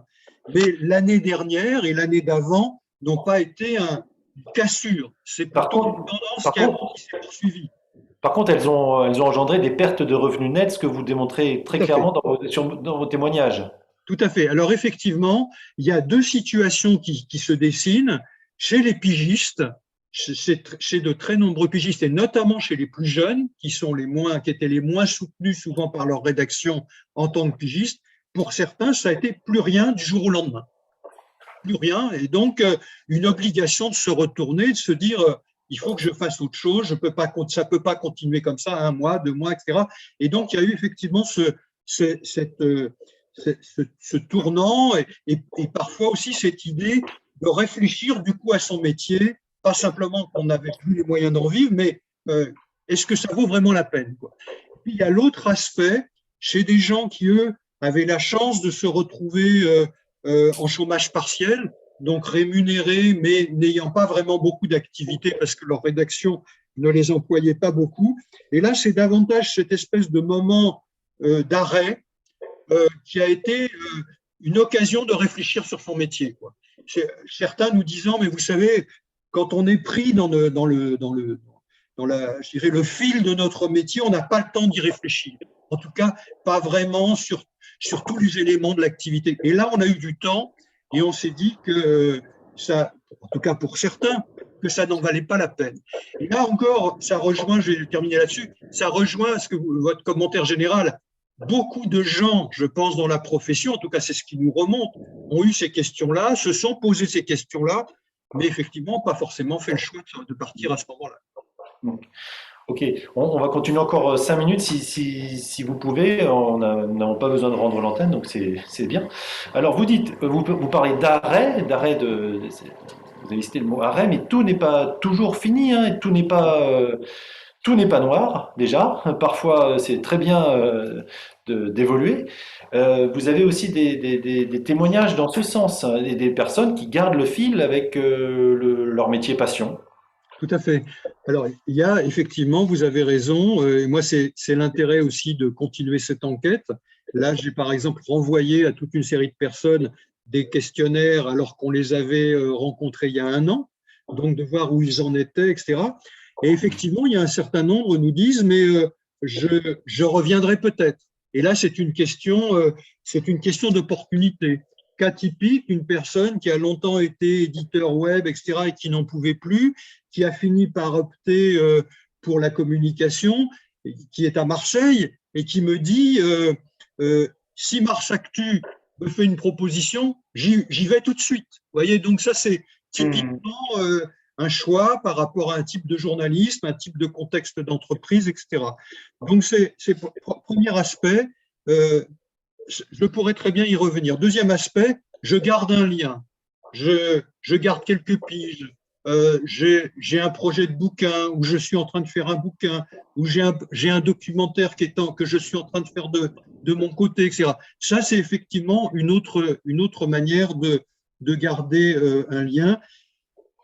mais l'année dernière et l'année d'avant n'ont pas été une cassure. C'est plutôt une tendance qui s'est poursuivie. Par contre, elles ont engendré des pertes de revenus nets, ce que vous démontrez très clairement dans vos témoignages. Tout à fait. Alors effectivement, il y a deux situations qui se dessinent chez les pigistes, chez de très nombreux pigistes et notamment chez les plus jeunes, qui étaient les moins soutenus souvent par leur rédaction en tant que pigistes. Pour certains, ça a été plus rien du jour au lendemain. Plus rien. Et donc, une obligation de se retourner, de se dire il faut que je fasse autre chose, ça ne peut pas continuer comme ça, 1 mois, 2 mois, etc. Et donc, il y a eu effectivement ce tournant et parfois aussi cette idée de réfléchir du coup à son métier, pas simplement qu'on n'avait plus les moyens d'en vivre, mais est-ce que ça vaut vraiment la peine, quoi. Et puis, il y a l'autre aspect, chez des gens qui, eux, avaient la chance de se retrouver en chômage partiel, donc rémunérés, mais n'ayant pas vraiment beaucoup d'activité parce que leur rédaction ne les employait pas beaucoup. Et là, c'est davantage cette espèce de moment d'arrêt qui a été une occasion de réfléchir sur son métier, quoi. Certains nous disant, mais vous savez, quand on est pris dans le fil de notre métier, on n'a pas le temps d'y réfléchir. En tout cas, pas vraiment sur tous les éléments de l'activité. Et là, on a eu du temps et on s'est dit que ça, en tout cas pour certains, que ça n'en valait pas la peine. Et là encore, ça rejoint, je vais terminer là-dessus, ça rejoint votre commentaire général. Beaucoup de gens, je pense, dans la profession, en tout cas c'est ce qui nous remonte, ont eu ces questions-là, se sont posés ces questions-là, mais effectivement pas forcément fait le choix de partir à ce moment-là. Ok, on va continuer encore 5 minutes si vous pouvez. On n'a pas besoin de rendre l'antenne, donc c'est bien. Alors vous parlez d'arrêt, vous avez cité le mot arrêt, mais tout n'est pas toujours fini, hein, et tout n'est pas noir déjà. Parfois c'est très bien d'évoluer. Vous avez aussi des témoignages dans ce sens, hein, des personnes qui gardent le fil avec leur métier passion. Tout à fait. Alors, il y a effectivement, vous avez raison, et moi, c'est l'intérêt aussi de continuer cette enquête. Là, j'ai par exemple renvoyé à toute une série de personnes des questionnaires alors qu'on les avait rencontrés il y a 1 an, donc de voir où ils en étaient, etc. Et effectivement, il y a un certain nombre nous disent, mais je reviendrai peut-être. Et là, c'est une question d'opportunité. Cas typique, une personne qui a longtemps été éditeur web, etc., et qui n'en pouvait plus, qui a fini par opter pour la communication, qui est à Marseille, et qui me dit si Mars Actu me fait une proposition, j'y vais tout de suite. Vous voyez, donc ça, c'est typiquement un choix par rapport à un type de journalisme, un type de contexte d'entreprise, etc. Donc, c'est le premier aspect. Je pourrais très bien y revenir. Deuxième aspect, je garde un lien. Je garde quelques piges. J'ai un projet de bouquin, ou je suis en train de faire un bouquin, ou j'ai un documentaire que je suis en train de faire de mon côté, etc. Ça, c'est effectivement une autre manière de garder un lien.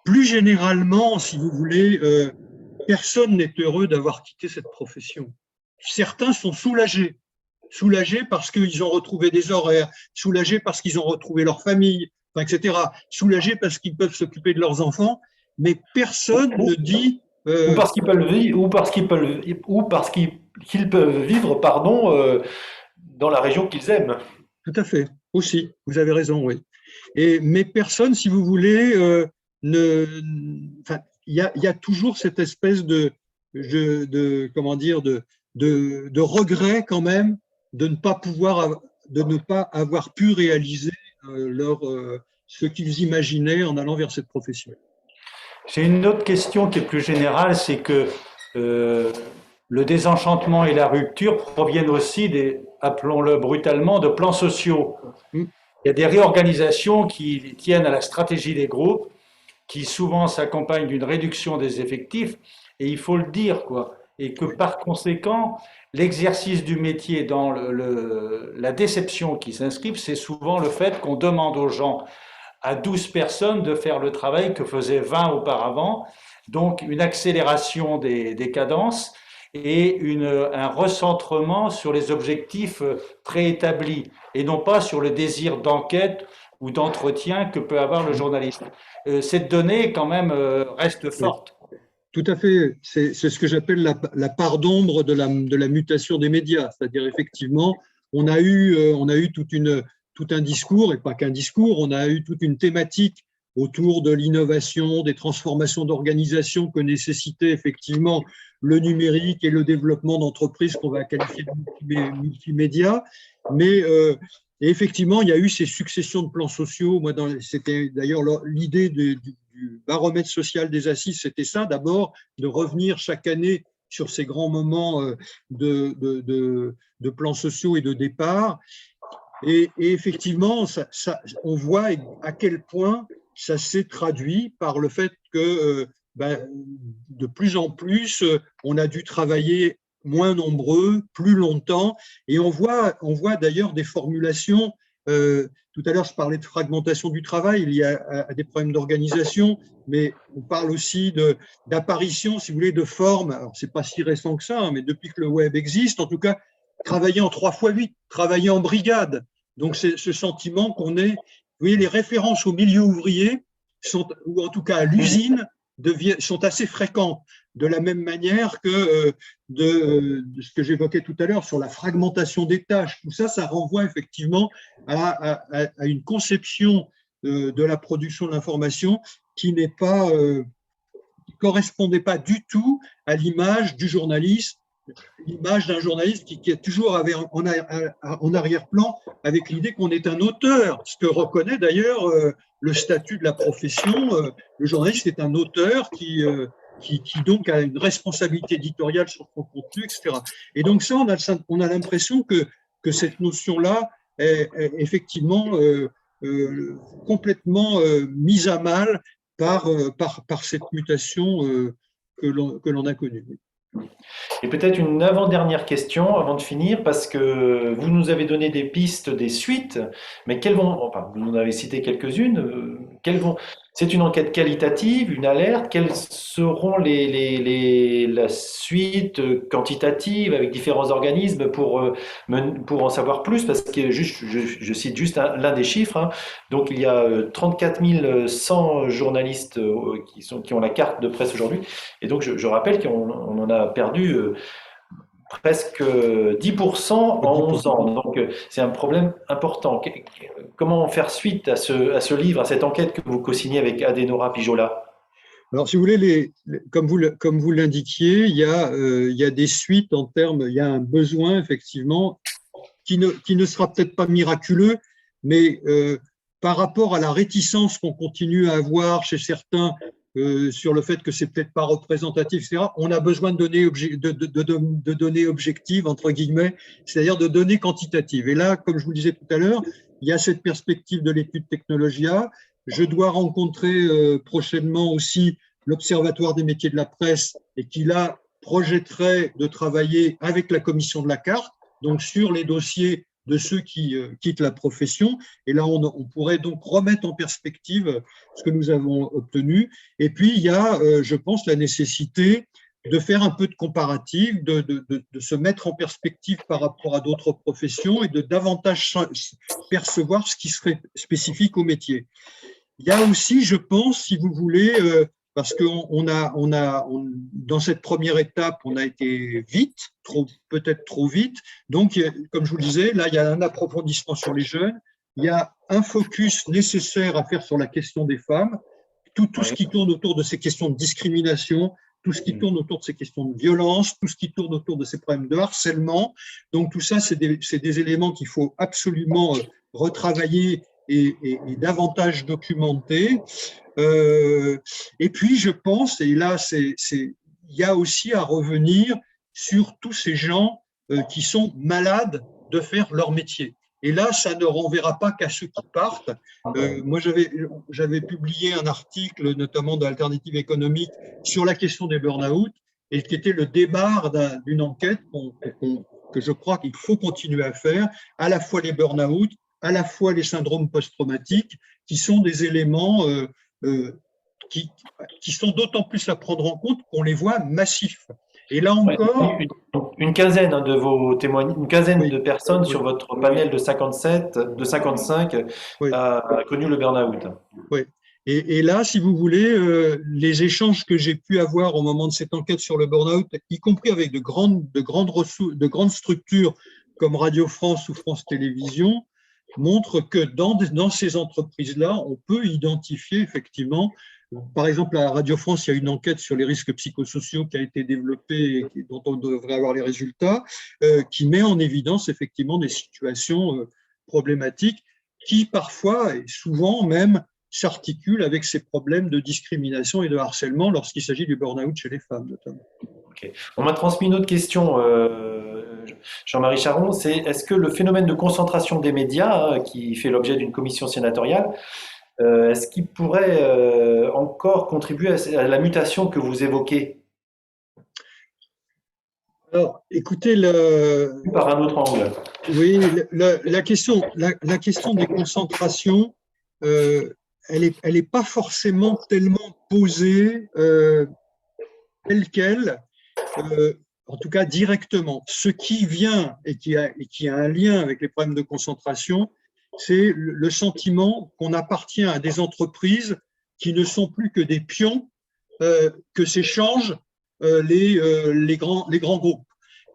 Plus généralement, si vous voulez, personne n'est heureux d'avoir quitté cette profession. Certains sont soulagés parce qu'ils ont retrouvé des horaires, soulagés parce qu'ils ont retrouvé leur famille, etc. Soulagés parce qu'ils peuvent s'occuper de leurs enfants, mais personne ne dit ou parce qu'ils peuvent vivre, qu'ils peuvent vivre, pardon, dans la région qu'ils aiment. Tout à fait, aussi, vous avez raison, oui. Mais personne, si vous voulez, il y a toujours cette espèce de regret quand même de ne pas avoir pu réaliser ce qu'ils imaginaient en allant vers cette profession. J'ai une autre question qui est plus générale, c'est que le désenchantement et la rupture proviennent aussi appelons-le brutalement, de plans sociaux. Il y a des réorganisations qui tiennent à la stratégie des groupes, qui souvent s'accompagnent d'une réduction des effectifs, et il faut le dire, quoi. Et que par conséquent, l'exercice du métier dans la déception qui s'inscrit, c'est souvent le fait qu'on demande aux gens, à 12 personnes, de faire le travail que faisaient 20 auparavant, donc une accélération des cadences et un recentrement sur les objectifs préétablis, et non pas sur le désir d'enquête ou d'entretien que peut avoir le journaliste. Cette donnée, quand même, reste forte. Tout à fait. C'est ce que j'appelle la part d'ombre de la mutation des médias. C'est-à-dire, effectivement, on a eu tout un discours, et pas qu'un discours, on a eu toute une thématique autour de l'innovation, des transformations d'organisation que nécessitait effectivement le numérique et le développement d'entreprises qu'on va qualifier de multimédia. Mais effectivement, il y a eu ces successions de plans sociaux. C'était d'ailleurs l'idée du baromètre social des assises, c'était ça d'abord, de revenir chaque année sur ces grands moments de plans sociaux et de départ. Et effectivement, on voit à quel point ça s'est traduit par le fait que de plus en plus, on a dû travailler moins nombreux, plus longtemps, et on voit d'ailleurs des formulations. Tout à l'heure, je parlais de fragmentation du travail, il y a des problèmes d'organisation, mais on parle aussi d'apparition, si vous voulez, de formes. Alors, c'est pas si récent que ça, hein, mais depuis que le web existe, en tout cas, travailler en 3x8, travailler en brigade. Donc, c'est ce sentiment qu'on est… Vous voyez, les références au milieu ouvrier, ou en tout cas à l'usine, sont assez fréquentes, de la même manière que de ce que j'évoquais tout à l'heure sur la fragmentation des tâches. Tout ça, ça renvoie effectivement à une conception de la production de l'information qui correspondait pas du tout à l'image du journaliste, l'image d'un journaliste qui est toujours en arrière-plan avec l'idée qu'on est un auteur, ce que reconnaît d'ailleurs le statut de la profession. Le journaliste est un auteur qui donc a une responsabilité éditoriale sur son contenu, etc. Et donc ça, on a l'impression que cette notion-là est effectivement complètement mise à mal par cette mutation que l'on a connue. Et peut-être une avant-dernière question avant de finir, parce que vous nous avez donné des pistes, des suites, mais vous en avez cité quelques-unes, C'est une enquête qualitative, une alerte. Quelles seront la suite quantitative avec différents organismes pour en savoir plus? Parce que je cite juste l'un des chiffres, hein. Donc il y a 34 100 journalistes qui ont la carte de presse aujourd'hui. Et donc je rappelle qu'on en a perdu presque 10% en 11 ans. Donc, c'est un problème important. Comment faire suite à ce livre, à cette enquête que vous co-signez avec Adenora Pijola? Alors, si vous voulez, comme vous l'indiquiez, il y a des suites en termes, il y a un besoin, effectivement, qui ne sera peut-être pas miraculeux, mais par rapport à la réticence qu'on continue à avoir chez certains sur le fait que c'est peut-être pas représentatif, etc., on a besoin de données objectives, entre guillemets, c'est-à-dire de données quantitatives. Et là, comme je vous le disais tout à l'heure, il y a cette perspective de l'étude Technologia. Je dois rencontrer prochainement aussi l'Observatoire des métiers de la presse et qui, là, projetterait de travailler avec la commission de la carte, donc sur les dossiers de ceux qui quittent la profession. Et là, on pourrait donc remettre en perspective ce que nous avons obtenu. Et puis, il y a, je pense, la nécessité de faire un peu de comparatif, de se mettre en perspective par rapport à d'autres professions et de davantage percevoir ce qui serait spécifique au métier. Il y a aussi, je pense, si vous voulez, parce que dans cette première étape, on a été vite, peut-être trop vite. Donc, comme je vous le disais, là, il y a un approfondissement sur les jeunes. Il y a un focus nécessaire à faire sur la question des femmes, tout ce qui tourne autour de ces questions de discrimination, tout ce qui tourne autour de ces questions de violence, tout ce qui tourne autour de ces problèmes de harcèlement. Donc, tout ça, c'est des éléments qu'il faut absolument retravailler et davantage documenté. Et puis, je pense, et là, il y a aussi à revenir sur tous ces gens qui sont malades de faire leur métier. Et là, ça ne renverra pas qu'à ceux qui partent. Moi, j'avais publié un article, notamment d'Alternative économique, sur la question des burn-out, et qui était le démarre d'une enquête que je crois qu'il faut continuer à faire, à la fois les burn-out, à la fois les syndromes post-traumatiques, qui sont des éléments qui sont d'autant plus à prendre en compte qu'on les voit massifs. Et là encore… Une quinzaine de vos témoignages, une quinzaine de personnes sur votre panel de 55 a connu le burn-out. Oui. Et là, si vous voulez, les échanges que j'ai pu avoir au moment de cette enquête sur le burn-out, y compris avec de grandes structures comme Radio France ou France Télévisions, montre que dans ces entreprises-là, on peut identifier effectivement, par exemple à Radio France, il y a une enquête sur les risques psychosociaux qui a été développée et dont on devrait avoir les résultats, qui met en évidence effectivement des situations problématiques qui parfois et souvent même s'articulent avec ces problèmes de discrimination et de harcèlement lorsqu'il s'agit du burn-out chez les femmes notamment. Okay. On m'a transmis une autre question, Jean-Marie Charon, c'est est-ce que le phénomène de concentration des médias, qui fait l'objet d'une commission sénatoriale, est-ce qu'il pourrait encore contribuer à la mutation que vous évoquez? Alors, écoutez, par un autre angle. Oui, la question des concentrations, elle est pas forcément tellement posée telle qu'elle. En tout cas directement. Ce qui vient et qui a un lien avec les problèmes de concentration, c'est le sentiment qu'on appartient à des entreprises qui ne sont plus que des pions que s'échangent les grands groupes.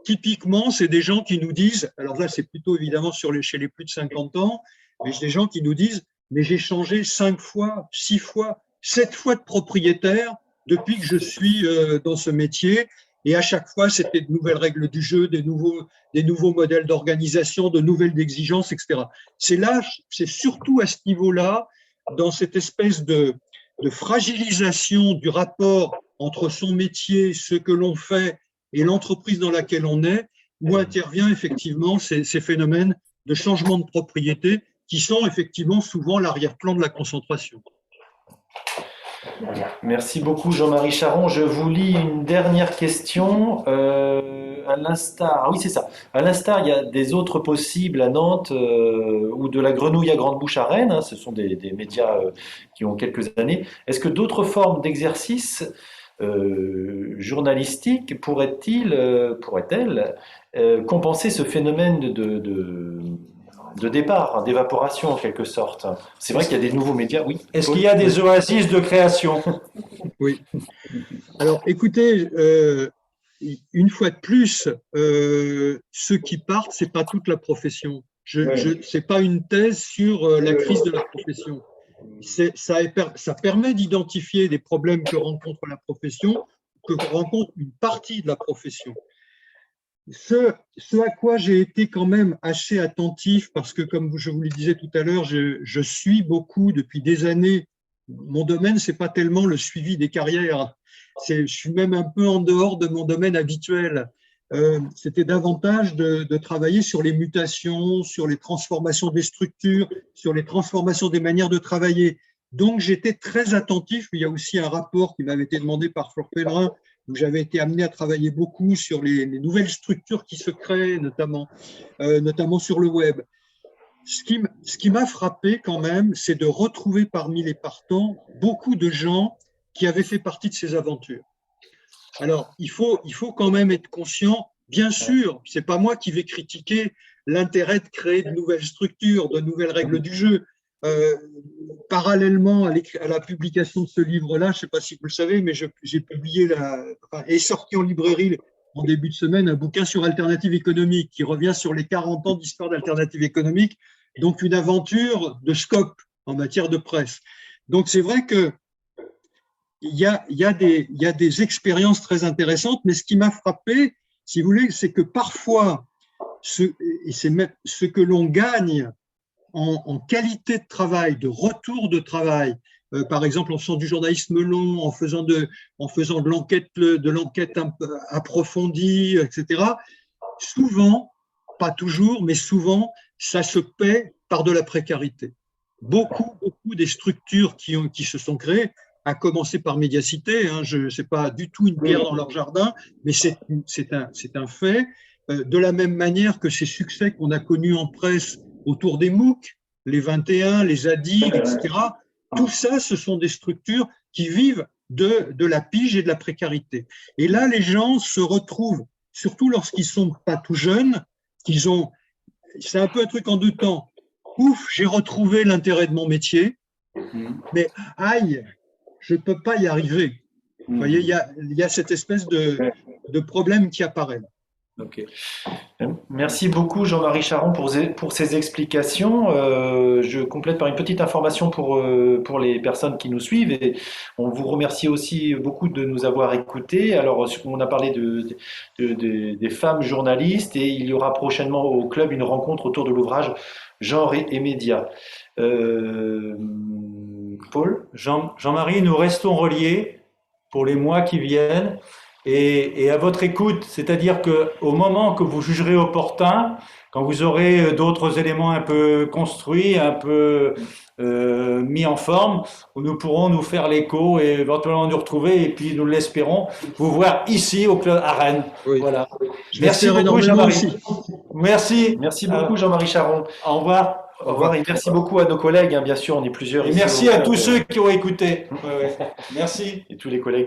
Typiquement, c'est des gens qui nous disent, alors là c'est plutôt évidemment chez les plus de 50 ans, mais c'est des gens qui nous disent, mais j'ai changé 5 fois, 6 fois, 7 fois de propriétaire depuis que je suis dans ce métier. Et à chaque fois, c'était de nouvelles règles du jeu, des nouveaux modèles d'organisation, de nouvelles exigences, etc. C'est surtout à ce niveau-là, dans cette espèce de fragilisation du rapport entre son métier, ce que l'on fait et l'entreprise dans laquelle on est, où intervient effectivement ces phénomènes de changement de propriété qui sont effectivement souvent l'arrière-plan de la concentration. Merci beaucoup Jean-Marie Charon. Je vous lis une dernière question. À l'instar, oui c'est ça. À l'instar, il y a des autres possibles à Nantes ou de la Grenouille à Grande Bouche à Rennes. Hein, ce sont des médias qui ont quelques années. Est-ce que d'autres formes d'exercice journalistiques pourraient-elles compenser ce phénomène de départ, hein, d'évaporation en quelque sorte? C'est vrai qu'il y a des nouveaux médias, oui. Est-ce qu'il y a des oasis de création? Oui. Alors, écoutez, une fois de plus, ceux qui partent, c'est pas toute la profession. C'est pas une thèse sur la crise de la profession. Ça permet d'identifier des problèmes que rencontre la profession, que rencontre une partie de la profession. Ce à quoi j'ai été quand même assez attentif, parce que comme je vous le disais tout à l'heure, je suis beaucoup depuis des années. Mon domaine, c'est pas tellement le suivi des carrières. Je suis même un peu en dehors de mon domaine habituel. C'était davantage de travailler sur les mutations, sur les transformations des structures, sur les transformations des manières de travailler. Donc, j'étais très attentif. Il y a aussi un rapport qui m'avait été demandé par Flore Pellerin, où j'avais été amené à travailler beaucoup sur les nouvelles structures qui se créent, notamment sur le web. Ce qui m'a frappé quand même, c'est de retrouver parmi les partants beaucoup de gens qui avaient fait partie de ces aventures. Alors, il faut quand même être conscient, bien sûr, c'est pas moi qui vais critiquer l'intérêt de créer de nouvelles structures, de nouvelles règles du jeu. Parallèlement à la publication de ce livre-là, je ne sais pas si vous le savez, mais j'ai publié, est sorti en librairie en début de semaine, un bouquin sur Alternative économique qui revient sur les 40 ans d'histoire d'Alternative économique, donc une aventure de scope en matière de presse. Donc c'est vrai que il y a des expériences très intéressantes, mais ce qui m'a frappé, si vous voulez, c'est que parfois, ce que l'on gagne en qualité de travail, de retour de travail, par exemple en faisant du journalisme long, en faisant de l'enquête un peu approfondie, etc. Souvent, pas toujours, mais souvent, ça se paie par de la précarité. Beaucoup des structures qui se sont créées, à commencer par Médiacité, hein, c'est pas du tout une pierre dans leur jardin, mais c'est un fait. De la même manière que ces succès qu'on a connus en presse autour des MOOC, les 21, les Zadig, etc. Tout ça, ce sont des structures qui vivent de la pige et de la précarité. Et là, les gens se retrouvent, surtout lorsqu'ils sont pas tout jeunes, c'est un peu un truc en deux temps. Ouf, j'ai retrouvé l'intérêt de mon métier, mais aïe, je ne peux pas y arriver. Vous voyez, il y a cette espèce de problème qui apparaît. Ok. Merci beaucoup Jean-Marie Charon pour ces explications. Je complète par une petite information pour les personnes qui nous suivent et on vous remercie aussi beaucoup de nous avoir écoutés. Alors on a parlé des femmes journalistes et il y aura prochainement au club une rencontre autour de l'ouvrage Genre et médias. Paul? Jean-Marie, nous restons reliés pour les mois qui viennent. Et à votre écoute, c'est-à-dire qu'au moment que vous jugerez opportun, quand vous aurez d'autres éléments un peu construits, un peu mis en forme, nous pourrons nous faire l'écho et éventuellement nous retrouver et puis nous l'espérons vous voir ici au club à Rennes. Oui. Voilà. Merci beaucoup Jean-Marie. Merci. Merci beaucoup Jean-Marie Charon. Au revoir. Au revoir et merci beaucoup à nos collègues, hein, bien sûr, on est plusieurs. Et merci à tous ceux qui ont écouté. Ouais. Merci. Et tous les collègues.